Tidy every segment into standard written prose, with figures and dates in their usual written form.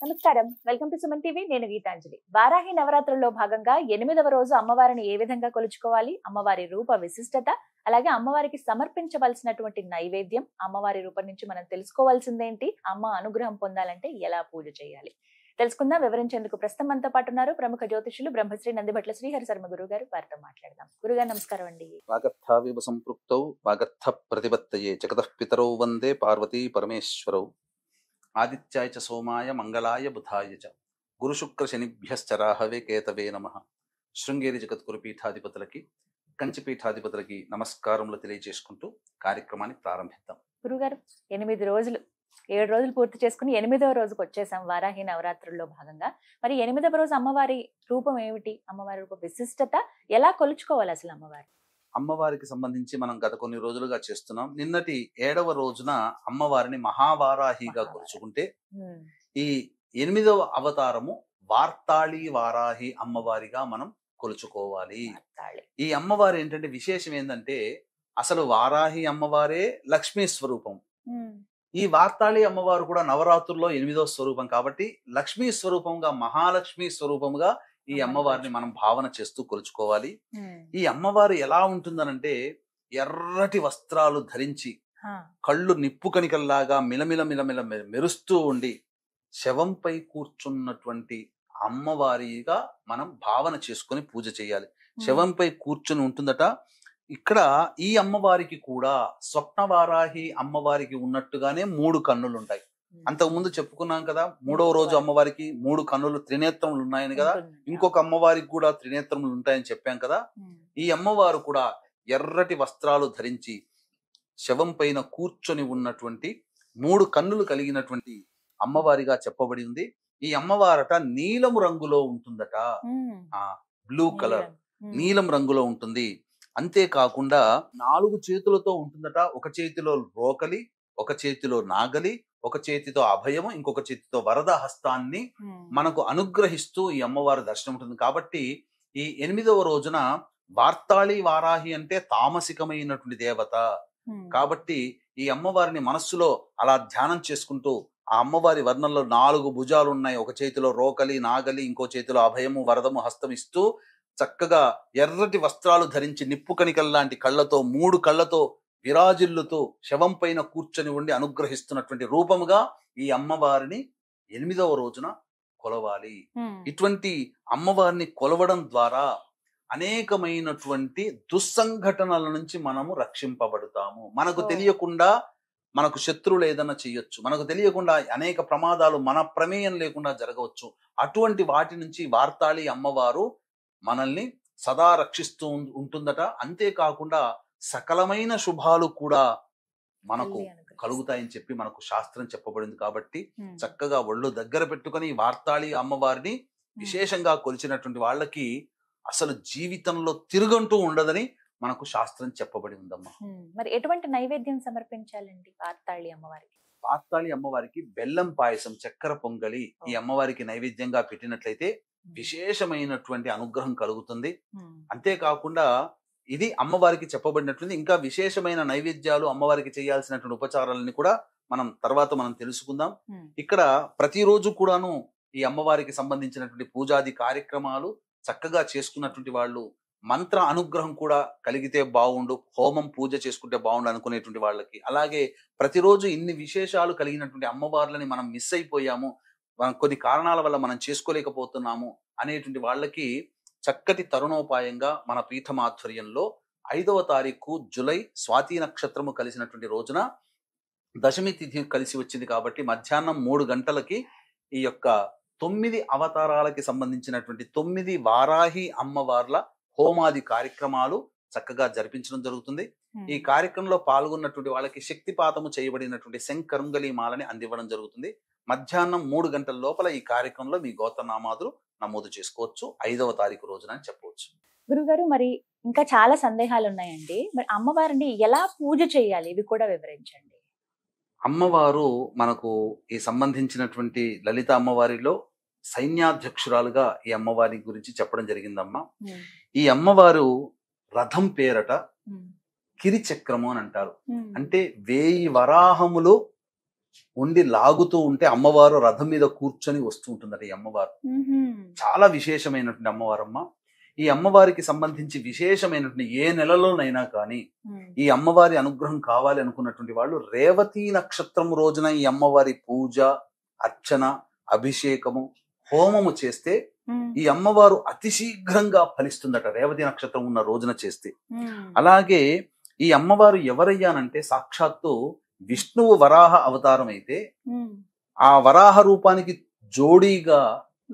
నమస్కారం. Welcome to Suman TV. నేను గీతాంజలి. వారాహి నవరాత్రుల్లో భాగంగా 8వ రోజు అమ్మవారిని ఏ విధంగా కొలుచుకోవాలి, అమ్మవారి రూప విశిష్టత, అలాగే అమ్మవారికి సమర్పించవలసినటువంటి నైవేద్యం, అమ్మవారి రూపం నుంచి మనం తెలుసుకోవాల్సిందేంటి, అమ్మ అనుగ్రహం పొందాలంటే ఎలా పూజ చేయాలి తెలుసుకుందాం. వివరించేందుకు ప్రస్తుతం మనతో పాటు ఉన్నారు ప్రముఖ జ్యోతిషులు బ్రహ్మశ్రీ నందిభట్ల శ్రీహరి శర్మ గురువు గారు. వారితో మాట్లాడదాం. గురుగారు నమస్కారం అండి. వాగర్థావివ సంపృక్తౌ వాగర్థ ప్రతిపత్తయే జగతః పితరౌ వందే పార్వతీ పరమేశ్వరౌ ఆదిత్యాయ చ సోమాయ మంగళాయ బుధాయ చ గురు శుక్ర శనిభ్యశ్చ రాహవే కేతవే నమః. శృంగేరి జగద్గురు పీఠాధిపతులకి కంచి పీఠాధిపతులకి నమస్కారములు తెలియజేసుకుంటూ కార్యక్రమాన్ని ప్రారంభిద్దాం. గురుగారు 8 రోజులు 7 రోజులు పూర్తి చేసుకుని 8వ రోజుకు వచ్చేసాం వారాహి నవరాత్రుల్లో భాగంగా. మరి 8వ రోజు అమ్మవారి రూపం ఏమిటి, అమ్మవారి రూప విశిష్టత, ఎలా కొలుచుకోవాలి అసలు అమ్మవారి? అమ్మవారికి సంబంధించి మనం గత కొన్ని రోజులుగా చేస్తున్నాం. నిన్నటి 7వ రోజున అమ్మవారిని మహావారాహిగా కొలుచుకుంటే ఈ 8వ అవతారము వార్తాళి వారాహి అమ్మవారిగా మనం కొలుచుకోవాలి. ఈ అమ్మవారు ఏంటంటే విశేషం ఏంటంటే అసలు వారాహి అమ్మవారే లక్ష్మీ స్వరూపం. ఈ వార్తాళి అమ్మవారు కూడా నవరాత్రుల్లో 8వ స్వరూపం కాబట్టి లక్ష్మీ స్వరూపంగా, మహాలక్ష్మి స్వరూపంగా ఈ అమ్మవారిని మనం భావన చేస్తూ కొలుచుకోవాలి. ఈ అమ్మవారు ఎలా ఉంటుందనంటే ఎర్రటి వస్త్రాలు ధరించి కళ్ళు నిప్పు కణికల్లాగా మిలమిల మిలమిల మెరుస్తూ ఉండి శవంపై కూర్చున్నటువంటి అమ్మవారిగా మనం భావన చేసుకొని పూజ చేయాలి. శవంపై కూర్చుని ఉంటుందట. ఇక్కడ ఈ అమ్మవారికి కూడా స్వప్నవారాహి అమ్మవారికి ఉన్నట్టుగానే 3 కన్నులు ఉంటాయి. అంతకు ముందు చెప్పుకున్నాం కదా, 3వ రోజు అమ్మవారికి 3 కన్నులు త్రినేత్రములు ఉన్నాయని కదా, ఇంకొక అమ్మవారికి కూడా త్రినేత్రములు ఉంటాయని చెప్పాం కదా. ఈ అమ్మవారు కూడా ఎర్రటి వస్త్రాలు ధరించి శవం పైన కూర్చొని ఉన్నటువంటి 3 కన్నులు కలిగినటువంటి అమ్మవారిగా చెప్పబడి ఉంది. ఈ అమ్మవారట నీలము రంగులో ఉంటుందట. బ్లూ కలర్, నీలం రంగులో ఉంటుంది. అంతేకాకుండా 4 చేతులతో ఉంటుందట. ఒక చేతిలో రోకలి, ఒక చేతిలో నాగలి, ఒక చేతితో అభయము, ఇంకొక చేతితో వరద హస్తాన్ని మనకు అనుగ్రహిస్తూ ఈ అమ్మవారి దర్శనం ఉంటుంది. కాబట్టి ఈ 8వ రోజున వార్తాళి వారాహి అంటే తామసికమైనటువంటి దేవత. కాబట్టి ఈ అమ్మవారిని మనస్సులో అలా ధ్యానం చేసుకుంటూ ఆ అమ్మవారి వర్ణంలో 4 భుజాలు ఉన్నాయి. ఒక చేతిలో రోకలి, నాగలి, ఇంకో చేతిలో అభయము, వరదము హస్తం ఇస్తూ చక్కగా ఎర్రటి వస్త్రాలు ధరించి నిప్పు కణికల్లాంటి కళ్ళతో 3 కళ్ళతో విరాజిల్లుతూ శవం పైన కూర్చొని ఉండి అనుగ్రహిస్తున్నటువంటి రూపముగా ఈ అమ్మవారిని 8వ రోజున కొలవాలి. ఇటువంటి అమ్మవారిని కొలవడం ద్వారా అనేకమైనటువంటి దుస్సంఘటనల నుంచి మనము రక్షింపబడతాము. మనకు తెలియకుండా మనకు శత్రువులు ఏదైనా చేయొచ్చు, మనకు తెలియకుండా అనేక ప్రమాదాలు మన ప్రమేయం లేకుండా జరగవచ్చు. అటువంటి వాటి నుంచి వార్తాళి అమ్మవారు మనల్ని సదా రక్షిస్తూ ఉంటుందట. అంతేకాకుండా సకలమైన శుభాలు కూడా మనకు కలుగుతాయని చెప్పి మనకు శాస్త్రం చెప్పబడింది. కాబట్టి చక్కగా ఒళ్ళు దగ్గర పెట్టుకుని వార్తాళి అమ్మవారిని విశేషంగా కొలిచినటువంటి వాళ్ళకి అసలు జీవితంలో తిరుగంటూ ఉండదని మనకు శాస్త్రం చెప్పబడి ఉందమ్మా. మరి ఎటువంటి నైవేద్యం సమర్పించాలండి వార్తాళి అమ్మవారికి? వార్తాళి అమ్మవారికి బెల్లం పాయసం, చక్కెర పొంగలి ఈ అమ్మవారికి నైవేద్యంగా పెట్టినట్లయితే విశేషమైనటువంటి అనుగ్రహం కలుగుతుంది. అంతేకాకుండా ఇది అమ్మవారికి చెప్పబడినట్లుంది. ఇంకా విశేషమైన నైవేద్యాలు, అమ్మవారికి చేయాల్సినటువంటి ఉపచారాలని కూడా మనం తెలుసుకుందాం. ఇక్కడ ప్రతిరోజు కూడాను ఈ అమ్మవారికి సంబంధించినటువంటి పూజాది కార్యక్రమాలు చక్కగా చేసుకున్నటువంటి వాళ్ళు మంత్ర అనుగ్రహం కూడా కలిగితే బాగుండు, హోమం పూజ చేసుకుంటే బాగుండు అనుకునేటువంటి వాళ్ళకి, అలాగే ప్రతిరోజు ఇన్ని విశేషాలు కలిగినటువంటి అమ్మవార్లని మనం మిస్ అయిపోయాము, కొన్ని కారణాల వల్ల మనం చేసుకోలేకపోతున్నాము అనేటువంటి వాళ్ళకి చక్కటి తరుణోపాయంగా మన పీఠమాధ్వర్యంలో 5వ తారీఖు జూలై స్వాతి నక్షత్రము కలిసినటువంటి రోజున దశమి తిథి కలిసి వచ్చింది. కాబట్టి మధ్యాహ్నం 3 గంటలకి ఈ యొక్క 9 అవతారాలకి సంబంధించినటువంటి 9 వారాహి అమ్మవార్ల హోమాది కార్యక్రమాలు చక్కగా జరిపించడం జరుగుతుంది. ఈ కార్యక్రమంలో పాల్గొన్నటువంటి వాళ్ళకి శక్తిపాతము చేయబడినటువంటి శంకరుంగలి మాలని అందివ్వడం జరుగుతుంది. మధ్యాహ్నం 3 గంటల లోపల ఈ కార్యక్రమంలో మీ గోత్రనామాదులు నమోదు చేసుకోవచ్చు. 5వ తారీఖు రోజున అని చెప్పవచ్చు. గురుగారు, మరి ఇంకా చాలా సందేహాలు ఉన్నాయండి. మరి అమ్మవారిని ఎలా పూజ చేయాలి ఇవి కూడా వివరించండి. అమ్మవారు మనకు ఈ సంబంధించినటువంటి లలిత అమ్మవారిలో సైన్యాధ్యక్షురాలుగా ఈ అమ్మవారి గురించి చెప్పడం జరిగిందమ్మా. ఈ అమ్మవారు రథం పేరట కిరిచక్రము అని అంటారు. అంటే 1000 వరాహములు ఉండి లాగుతూ ఉంటే అమ్మవారు రథం మీద కూర్చొని వస్తూ ఉంటుందట ఈ అమ్మవారు. చాలా విశేషమైనటువంటి అమ్మవారమ్మ. ఈ అమ్మవారికి సంబంధించి విశేషమైనటువంటి ఏ నెలలోనైనా కానీ ఈ అమ్మవారి అనుగ్రహం కావాలి అనుకున్నటువంటి వాళ్ళు రేవతి నక్షత్రం రోజున ఈ అమ్మవారి పూజ, అర్చన, అభిషేకము, హోమము చేస్తే ఈ అమ్మవారు అతి శీఘ్రంగా ఫలిస్తుందట రేవతి నక్షత్రం ఉన్న రోజున చేస్తే. అలాగే ఈ అమ్మవారు ఎవరయ్యానంటే సాక్షాత్తు విష్ణువు వరాహ అవతారం అయితే ఆ వరాహ రూపానికి జోడీగా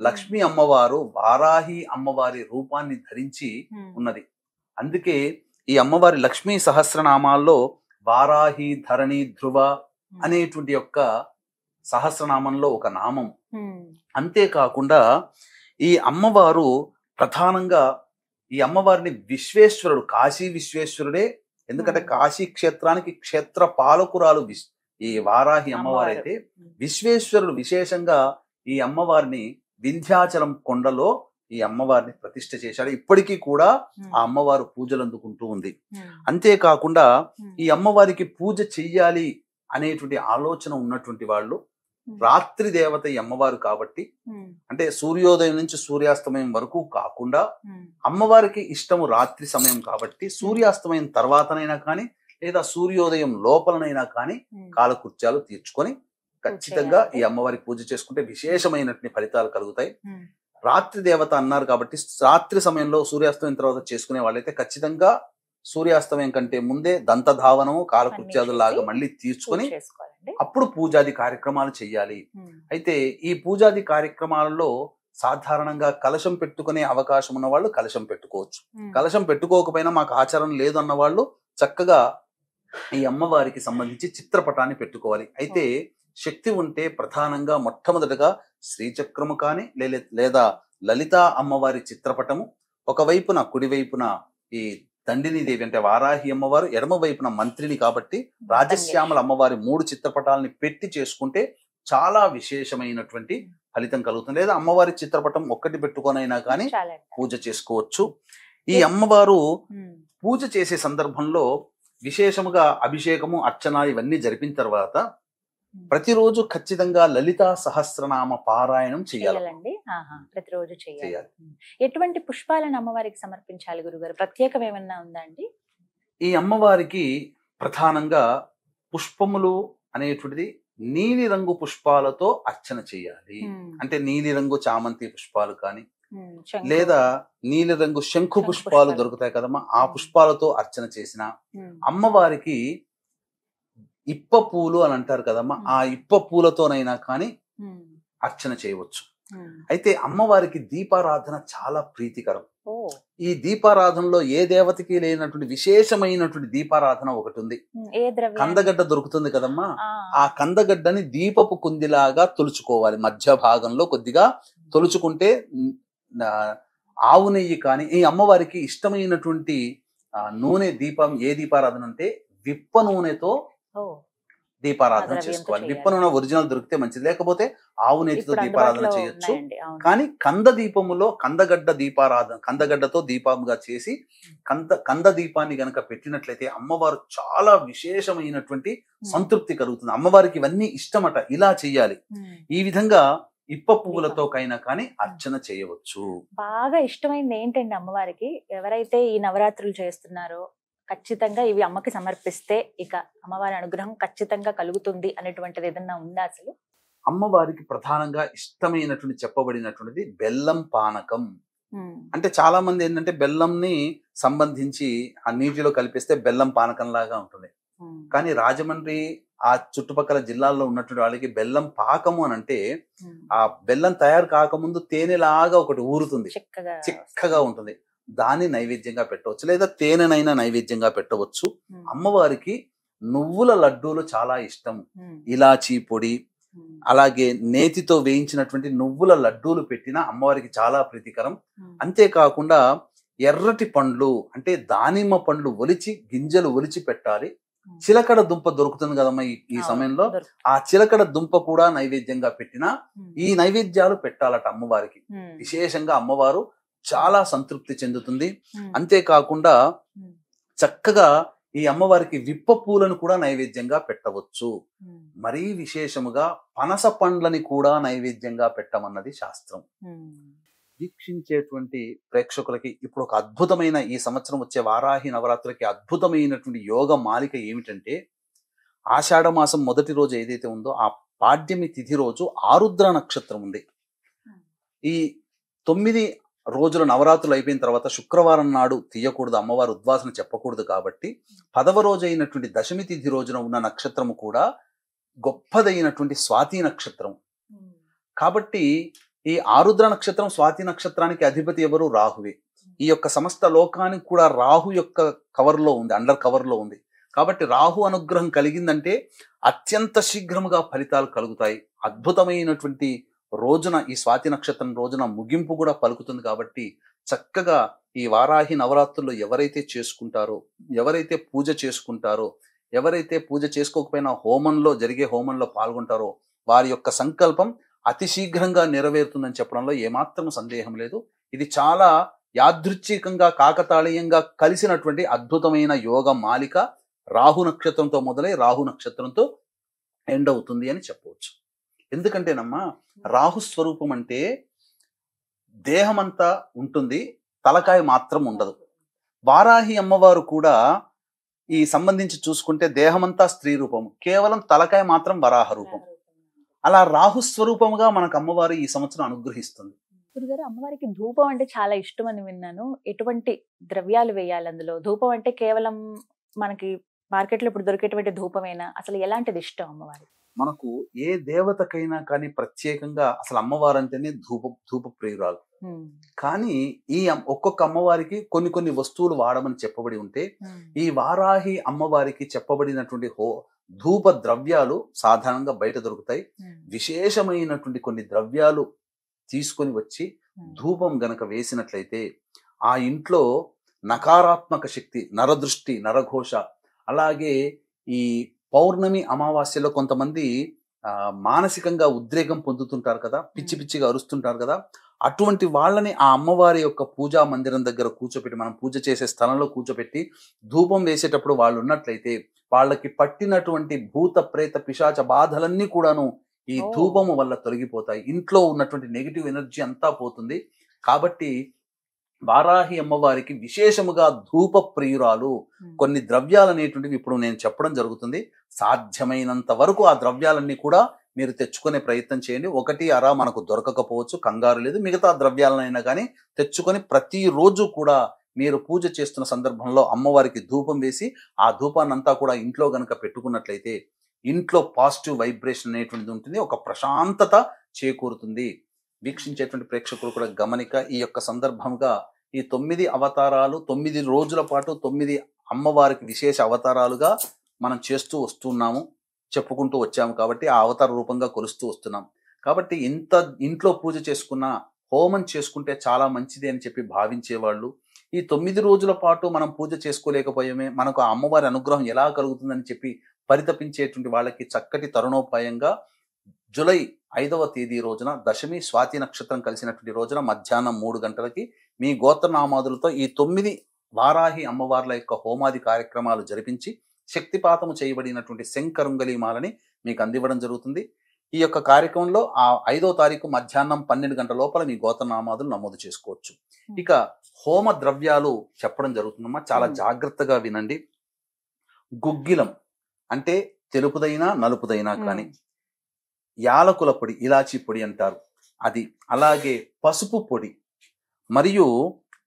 లక్ష్మీ అమ్మవారు వారాహి అమ్మవారి రూపాన్ని ధరించి ఉన్నది. అందుకే ఈ అమ్మవారి లక్ష్మీ సహస్రనామాల్లో వారాహి, ధరణి, ధ్రువ అనేటువంటి యొక్క సహస్రనామంలో ఒక నామం. అంతేకాకుండా ఈ అమ్మవారు ప్రధానంగా ఈ అమ్మవారిని విశ్వేశ్వరుడు, కాశీ విశ్వేశ్వరుడే. ఎందుకంటే కాశీ క్షేత్రానికి క్షేత్ర పాలకురాలు ఈ వారాహి అమ్మవారు అయితే, విశ్వేశ్వరుడు విశేషంగా ఈ అమ్మవారిని వింధ్యాచలం కొండలో ఈ అమ్మవారిని ప్రతిష్ఠ చేశాడు. ఇప్పటికీ కూడా ఆ అమ్మవారు పూజలు అందుకుంటూ ఉంది. అంతేకాకుండా ఈ అమ్మవారికి పూజ చెయ్యాలి అనేటువంటి ఆలోచన ఉన్నటువంటి వాళ్ళు రాత్రి దేవత ఈ అమ్మవారు కాబట్టి, అంటే సూర్యోదయం నుంచి సూర్యాస్తమయం వరకు కాకుండా అమ్మవారికి ఇష్టము రాత్రి సమయం కాబట్టి సూర్యాస్తమయం తర్వాతనైనా కానీ లేదా సూర్యోదయం లోపలనైనా కానీ కాలకృత్యాలు తీర్చుకొని ఖచ్చితంగా ఈ అమ్మవారికి పూజ చేసుకుంటే విశేషమైనటువంటి ఫలితాలు కలుగుతాయి. రాత్రి దేవత అన్నారు కాబట్టి రాత్రి సమయంలో సూర్యాస్తమయం తర్వాత చేసుకునే వాళ్ళైతే ఖచ్చితంగా సూర్యాస్తమయం కంటే ముందే దంతధావనము, కాలకృత్యాదులాగా మళ్ళీ తీర్చుకొని అప్పుడు పూజాది కార్యక్రమాలు చెయ్యాలి. అయితే ఈ పూజాది కార్యక్రమాలలో సాధారణంగా కలశం పెట్టుకునే అవకాశం ఉన్న వాళ్ళు కలశం పెట్టుకోవచ్చు. కలశం పెట్టుకోకపోయినా మాకు ఆచారం లేదు అన్న వాళ్ళు చక్కగా ఈ అమ్మవారికి సంబంధించి చిత్రపటాన్ని పెట్టుకోవాలి. అయితే శక్తి ఉంటే ప్రధానంగా మొట్టమొదటగా శ్రీచక్రము కానీ లేదా లలిత అమ్మవారి చిత్రపటము, ఒకవైపున కుడివైపున ఈ దండిని దేవి అంటే వారాహి అమ్మవారు, ఎడమ వైపున మంత్రిని కాబట్టి రాజశ్యామల అమ్మవారి 3 చిత్రపటాలని పెట్టి చేసుకుంటే చాలా విశేషమైనటువంటి ఫలితం కలుగుతుంది. లేదా అమ్మవారి చిత్రపటం ఒక్కటి పెట్టుకొనైనా కానీ పూజ చేసుకోవచ్చు. ఈ అమ్మవారు పూజ చేసే సందర్భంలో విశేషముగా అభిషేకము, అర్చన ఇవన్నీ జరిపిన తర్వాత ప్రతిరోజు ఖచ్చితంగా లలితా సహస్రనామ పారాయణం చేయాలండి. ప్రతిరోజు చేయాలి. ఎటువంటి పుష్పాలను అమ్మవారికి సమర్పించాలి గురుగారు? ప్రత్యేకం ఏమన్నా ఉందా అండి? ఈ అమ్మవారికి ప్రధానంగా పుష్పములు అనేటువంటిది నీలి రంగు పుష్పాలతో అర్చన చేయాలి. అంటే నీలి రంగు చామంతి పుష్పాలు కానీ లేదా నీలి రంగు శంఖు పుష్పాలు దొరుకుతాయి కదమ్మా, ఆ పుష్పాలతో అర్చన చేసిన అమ్మవారికి ఇప్ప పూలు అని అంటారు కదమ్మా, ఆ ఇప్ప పూలతోనైనా కానీ అర్చన చేయవచ్చు. అయితే అమ్మవారికి దీపారాధన చాలా ప్రీతికరం. ఈ దీపారాధనలో ఏ దేవతకి లేనటువంటి విశేషమైనటువంటి దీపారాధన ఒకటి ఉంది. కందగడ్డ దొరుకుతుంది కదమ్మా, ఆ కందగడ్డని దీపపు కుందిలాగా తొలుచుకోవాలి. మధ్య భాగంలో కొద్దిగా తొలుచుకుంటే ఆవు నెయ్యి కానీ, ఈ అమ్మవారికి ఇష్టమైనటువంటి నూనె దీపం ఏ దీపారాధన అంటే విప్ప నూనెతో దీపారాధన చేసుకోవాలి. విప్ప నూనె ఒరిజినల్ దొరికితే మంచిది, లేకపోతే ఆవు నెయ్యితో దీపారాధన చేయొచ్చు. కానీ కంద దీపములో కందగడ్డ దీపారాధన, కందగడ్డతో దీపంగా చేసి కంద దీపాన్ని గనక పెట్టినట్లయితే అమ్మవారు చాలా విశేషమైనటువంటి సంతృప్తి కలుగుతుంది. అమ్మవారికి ఇవన్నీ ఇష్టమట, ఇలా చెయ్యాలి. ఈ విధంగా ఇప్ప పువ్వులతో కైనా కానీ అర్చన చేయవచ్చు. బాగా ఇష్టమైనది ఏంటండి అమ్మవారికి? ఎవరైతే ఈ నవరాత్రులు చేస్తున్నారో ఖచ్చితంగా ఇవి అమ్మకి సమర్పిస్తే ఇక అమ్మవారి అనుగ్రహం ఖచ్చితంగా కలుగుతుంది అనేటువంటిది ఏదన్నా ఉందా అసలు? అమ్మవారికి ప్రధానంగా ఇష్టమైనటువంటి చెప్పబడినటువంటిది బెల్లం పానకం. అంటే చాలా మంది ఏంటంటే బెల్లంని సంబంధించి ఆ నీటిలో కలిపిస్తే బెల్లం పానకం లాగా ఉంటుంది. కానీ రాజమండ్రి ఆ చుట్టుపక్కల జిల్లాల్లో ఉన్నటువంటి వాళ్ళకి బెల్లం పాకము అని అంటే ఆ బెల్లం తయారు కాకముందు తేనెలాగా ఒకటి ఊరుతుంది, చిక్కగా ఉంటుంది. దాన్ని నైవేద్యంగా పెట్టవచ్చు, లేదా తేనెనైనా నైవేద్యంగా పెట్టవచ్చు. అమ్మవారికి నువ్వుల లడ్డూలు చాలా ఇష్టం. ఇలాచీ పొడి అలాగే నేతితో వేయించినటువంటి నువ్వుల లడ్డూలు పెట్టిన అమ్మవారికి చాలా ప్రీతికరం. అంతేకాకుండా ఎర్రటి పండ్లు అంటే దానిమ్మ పండ్లు ఒలిచి గింజలు ఒలిచి పెట్టాలి. చిలకడ దుంప దొరుకుతుంది కదమ్మా ఈ సమయంలో, ఆ చిలకడ దుంప కూడా నైవేద్యంగా పెట్టిన ఈ నైవేద్యాలు పెట్టాలట అమ్మవారికి. విశేషంగా అమ్మవారు చాలా సంతృప్తి చెందుతుంది. అంతేకాకుండా చక్కగా ఈ అమ్మవారికి విప్ప పూలను కూడా నైవేద్యంగా పెట్టవచ్చు. మరీ విశేషముగా పనస పండ్లని కూడా నైవేద్యంగా పెట్టమన్నది శాస్త్రం. వీక్షించేటువంటి ప్రేక్షకులకి ఇప్పుడు ఒక అద్భుతమైన ఈ సంవత్సరం వచ్చే వారాహి నవరాత్రులకి అద్భుతమైనటువంటి యోగ మాలిక ఏమిటంటే, ఆషాఢ మాసం మొదటి రోజు ఏదైతే ఉందో ఆ పాడ్యమి తిథి రోజు ఆరుద్ర నక్షత్రం ఉంది. ఈ 9 రోజుల నవరాత్రులు అయిపోయిన తర్వాత శుక్రవారం నాడు తీయకూడదు, అమ్మవారు ఉద్వాసన చెప్పకూడదు. కాబట్టి 10వ రోజు అయినటువంటి దశమి తిథి రోజున ఉన్న నక్షత్రము కూడా గొప్పదైనటువంటి స్వాతి నక్షత్రం. కాబట్టి ఈ ఆరుద్ర నక్షత్రం స్వాతి నక్షత్రానికి అధిపతి ఎవరు? రాహువే. ఈ యొక్క సమస్త లోకానికి కూడా రాహు యొక్క కవర్లో ఉంది, అండర్ కవర్లో ఉంది. కాబట్టి రాహు అనుగ్రహం కలిగిందంటే అత్యంత శీఘ్రముగా ఫలితాలు కలుగుతాయి. అద్భుతమైనటువంటి రోజున ఈ స్వాతి నక్షత్రం రోజున ముగింపు కూడా పలుకుతుంది. కాబట్టి చక్కగా ఈ వారాహి నవరాత్రుల్లో ఎవరైతే చేసుకుంటారో, ఎవరైతే పూజ చేసుకుంటారో, ఎవరైతే పూజ చేసుకోకపోయినా జరిగే హోమంలో పాల్గొంటారో వారి యొక్క సంకల్పం అతి శీఘ్రంగా నెరవేరుతుందని చెప్పడంలో ఏమాత్రం సందేహం లేదు. ఇది చాలా యాదృచ్ఛికంగా కాకతాళీయంగా కలిసినటువంటి అద్భుతమైన యోగ మాలిక. రాహు నక్షత్రంతో మొదలై రాహు నక్షత్రంతో ఎండ్ అవుతుంది అని చెప్పవచ్చు. ఎందుకంటేనమ్మా, రాహు స్వరూపం అంటే దేహమంతా ఉంటుంది, తలకాయ మాత్రం ఉండదు. వారాహి అమ్మవారు కూడా ఈ సంబంధించి చూసుకుంటే దేహమంతా స్త్రీ రూపం, కేవలం తలకాయ మాత్రం వరాహ రూపం. అలా రాహు స్వరూపముగా మనకు అమ్మవారు ఈ సంవత్సరం అనుగ్రహిస్తుంది. గురుగారు, అమ్మవారికి ధూపం అంటే చాలా ఇష్టం అని విన్నాను. ఎటువంటి ద్రవ్యాలు వేయాలి అందులో? ధూపం అంటే కేవలం మనకి మార్కెట్లో ఇప్పుడు దొరికేటువంటి ధూపమేనా? అసలు ఎలాంటిది ఇష్టం అమ్మవారి? మనకు ఏ దేవతకైనా కానీ ప్రత్యేకంగా అసలు అమ్మవారు అంటేనే ధూప ప్రియురాలు. కానీ ఈ ఒక్కొక్క అమ్మవారికి కొన్ని వస్తువులు వాడమని చెప్పబడి ఉంటే, ఈ వారాహి అమ్మవారికి చెప్పబడినటువంటి ధూప ద్రవ్యాలు సాధారణంగా బయట దొరుకుతాయి. విశేషమైనటువంటి కొన్ని ద్రవ్యాలు తీసుకొని వచ్చి ధూపం గనక వేసినట్లయితే ఆ ఇంట్లో నకారాత్మక శక్తి, నరదృష్టి, నరఘోష, అలాగే ఈ పౌర్ణమి అమావాస్యలో కొంతమంది మానసికంగా ఉద్రేకం పొందుతుంటారు కదా, పిచ్చి పిచ్చిగా అరుస్తుంటారు కదా, అటువంటి వాళ్ళని ఆ అమ్మవారి యొక్క పూజా మందిరం దగ్గర కూర్చోపెట్టి, మనం పూజ చేసే స్థలంలో కూర్చోపెట్టి ధూపం వేసేటప్పుడు వాళ్ళు ఉన్నట్లయితే వాళ్ళకి పట్టినటువంటి భూత ప్రేత పిశాచ బాధలన్నీ కూడాను ఈ ధూపము వల్ల తొలగిపోతాయి. ఇంట్లో ఉన్నటువంటి నెగిటివ్ ఎనర్జీ అంతా పోతుంది. కాబట్టి వారాహి అమ్మవారికి విశేషముగా ధూప ప్రియురాలు. కొన్ని ద్రవ్యాలు అనేటువంటివి ఇప్పుడు నేను చెప్పడం జరుగుతుంది. సాధ్యమైనంత వరకు ఆ ద్రవ్యాలన్నీ కూడా మీరు తెచ్చుకునే ప్రయత్నం చేయండి. ఒకటి అరా మనకు దొరకకపోవచ్చు, కంగారు లేదు. మిగతా ద్రవ్యాలనైనా కానీ తెచ్చుకొని ప్రతిరోజు కూడా మీరు పూజ చేస్తున్న సందర్భంలో అమ్మవారికి ధూపం వేసి ఆ ధూపాన్ని అంతా కూడా ఇంట్లో గనక పెట్టుకున్నట్లయితే ఇంట్లో పాజిటివ్ వైబ్రేషన్ అనేటువంటిది ఉంటుంది, ఒక ప్రశాంతత చేకూరుతుంది. వీక్షించేటువంటి ప్రేక్షకులు కూడా గమనిక, ఈ యొక్క సందర్భంగా ఈ 9 అవతారాలు 9 రోజుల పాటు 9 అమ్మవారికి విశేష అవతారాలుగా మనం చేస్తూ వస్తున్నాము, చెప్పుకుంటూ వచ్చాము. కాబట్టి ఆ అవతార రూపంగా కొలుస్తూ వస్తున్నాం. కాబట్టి ఇంట్లో పూజ చేసుకున్నా హోమం చేసుకుంటే చాలా మంచిది అని చెప్పి భావించేవాళ్ళు ఈ 9 రోజుల పాటు మనం పూజ చేసుకోలేకపోయామే, మనకు ఆ అమ్మవారి అనుగ్రహం ఎలా కలుగుతుందని చెప్పి పరితపించేటువంటి వాళ్ళకి చక్కటి తరుణోపాయంగా జూలై 5వ తేదీ రోజున దశమి స్వాతి నక్షత్రం కలిసినటువంటి రోజున మధ్యాహ్నం 3 గంటలకి మీ గోత్రనామాదులతో ఈ 9 వారాహి అమ్మవార్ల యొక్క హోమాది కార్యక్రమాలు జరిపించి శక్తిపాతము చేయబడినటువంటి శంకరుంగలీమాలని మీకు అందివ్వడం జరుగుతుంది. ఈ యొక్క కార్యక్రమంలో ఆ 5వ తారీఖు మధ్యాహ్నం 12 గంటల లోపల మీ గోత్రనామాదులు నమోదు చేసుకోవచ్చు. ఇక హోమ ద్రవ్యాలు చెప్పడం జరుగుతుందమ్మా, చాలా జాగ్రత్తగా వినండి. గుగ్గిలం అంటే తెలుపుదైనా నలుపుదైనా కానీ, యాలకుల పొడి, ఇలాచీ పొడి అంటారు అది, అలాగే పసుపు పొడి, మరియు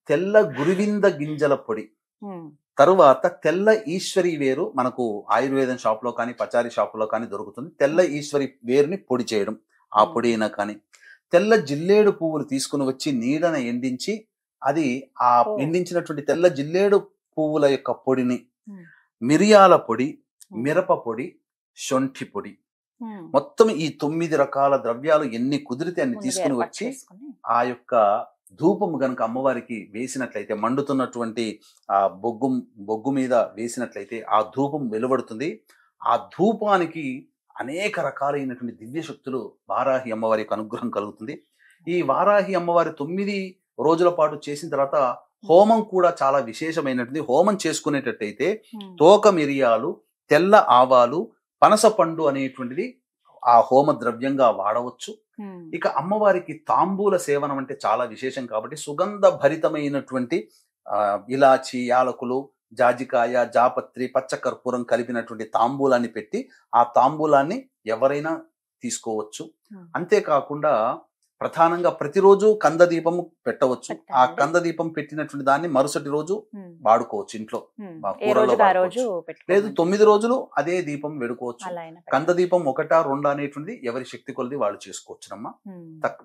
తెల్ల గురివింద గింజల పొడి, తరువాత తెల్ల ఈశ్వరి వేరు మనకు ఆయుర్వేదం షాప్లో కానీ పచారీ షాపులో కానీ దొరుకుతుంది. తెల్ల ఈశ్వరి వేరుని పొడి చేయడం, ఆ పొడి అయినా కానీ, తెల్ల జిల్లేడు పువ్వులు తీసుకుని వచ్చి నీడన ఎండించి అది ఆ ఎండించినటువంటి తెల్ల జిల్లేడు పువ్వుల యొక్క పొడిని, మిరియాల పొడి, మిరప పొడి, శొంఠి పొడి, మొత్తం ఈ 9 రకాల ద్రవ్యాలు ఎన్ని కుదిరితే అన్ని తీసుకుని వచ్చి ఆ యొక్క ధూపము గనుక అమ్మవారికి వేసినట్లయితే, మండుతున్నటువంటి ఆ బొగ్గు మీద వేసినట్లయితే ఆ ధూపం వెలువడుతుంది. ఆ ధూపానికి అనేక రకాలైనటువంటి దివ్య శక్తులు వారాహి అమ్మవారి యొక్క అనుగ్రహం కలుగుతుంది. ఈ వారాహి అమ్మవారి 9 రోజుల పాటు చేసిన తర్వాత హోమం కూడా చాలా విశేషమైనటువంటి. హోమం చేసుకునేటట్టయితే తోక మిరియాలు, తెల్ల ఆవాలు, పనస పండు అనేటువంటిది ఆ హోమ ద్రవ్యంగా వాడవచ్చు. ఇక అమ్మవారికి తాంబూల సేవనం అంటే చాలా విశేషం కాబట్టి సుగంధ భరితమైనటువంటి ఇలాచి, యాలకులు, జాజికాయ, జాపత్రి, పచ్చకర్పూరం కలిపినటువంటి తాంబూలాన్ని పెట్టి ఆ తాంబూలాన్ని ఎవరైనా తీసుకోవచ్చు. అంతేకాకుండా ప్రధానంగా ప్రతిరోజు కందదీపం పెట్టవచ్చు. ఆ కందదీపం పెట్టినటువంటి దాన్ని మరుసటి రోజు వాడుకోవచ్చు ఇంట్లో, కూరలో వాడుకోవచ్చు. లేదు 9 రోజులు అదే దీపం వెడుకోవచ్చు. కందదీపం 1, 2 అనేటువంటిది ఎవరి శక్తి కొలది వాళ్ళు చేసుకోవచ్చునమ్మా.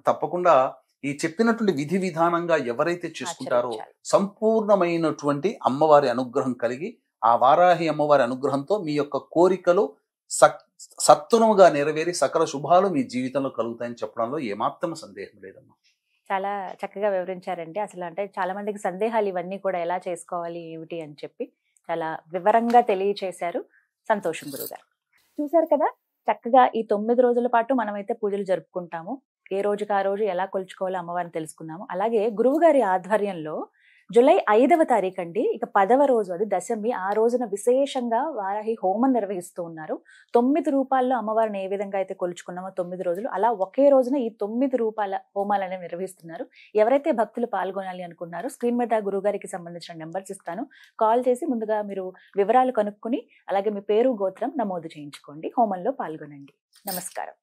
తప్పకుండా ఈ చెప్పినటువంటి విధి విధానంగా ఎవరైతే చేసుకుంటారో సంపూర్ణమైనటువంటి అమ్మవారి అనుగ్రహం కలిగి ఆ వారాహి అమ్మవారి అనుగ్రహంతో మీ యొక్క కోరికలు సత్వరముగా నెరవేరి సకల శుభాలు మీ జీవితంలో కలుగుతాయని చెప్పడంలో ఏమాత్రం సందేహం లేదమ్మా. చాలా చక్కగా వివరించారండి. అసలు అంటే చాలా మందికి సందేహాలు ఇవన్నీ కూడా ఎలా చేసుకోవాలి ఏమిటి అని చెప్పి చాలా వివరంగా తెలియచేశారు. సంతోషం గురుగారు. చూశారు కదా, చక్కగా ఈ 9 రోజుల పాటు మనమైతే పూజలు జరుపుకుంటాము. ఏ రోజుకి ఆ రోజు ఎలా కొలుచుకోవాలో అమ్మవారిని తెలుసుకున్నాము. అలాగే గురువు గారి ఆధ్వర్యంలో జూలై 5వ తారీఖు అండి, ఇక 10వ రోజు, అది దశమి, ఆ రోజున విశేషంగా వారాహి హోమం నిర్వహిస్తూ ఉన్నారు. 9 రూపాల్లో అమ్మవారిని ఏ విధంగా అయితే కొలుచుకున్నామో 9 రోజులు, అలా ఒకే రోజున ఈ 9 రూపాల హోమాలు అనేవి నిర్వహిస్తున్నారు. ఎవరైతే భక్తులు పాల్గొనాలి అనుకున్నారో స్క్రీన్ మీద గురుగారికి సంబంధించిన నెంబర్స్ ఇస్తాను. కాల్ చేసి ముందుగా మీరు వివరాలు కనుక్కుని అలాగే మీ పేరు, గోత్రం నమోదు చేయించుకోండి. హోమంలో పాల్గొనండి. నమస్కారం.